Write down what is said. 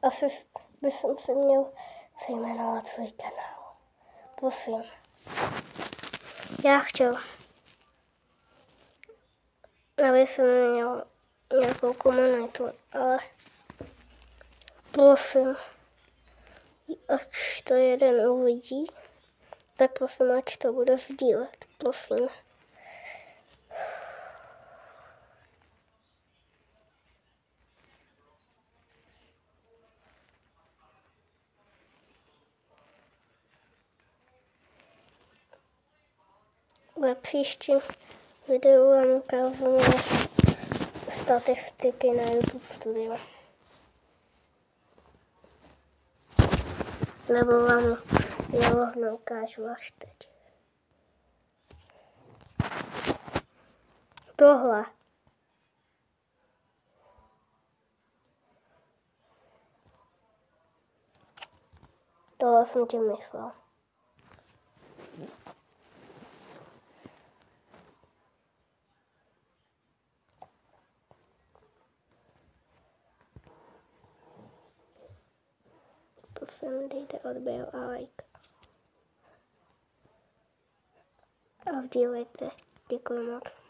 Asi bych se měl přejmenovat svůj kanál. Prosím. Já chtěl, aby jsem měl nějakou komunitu, ale prosím, až to jeden uvidí, tak prosím, ať to bude sdílet, prosím. Ve příštím videu vám ukážu statistiky na YouTube Studio. Nebo vám je rovnou ukážu až teď. Tohle. Tohle jsem tím myslel. Prosím, dejte odběr a like. A sdílejte. Děkuji moc.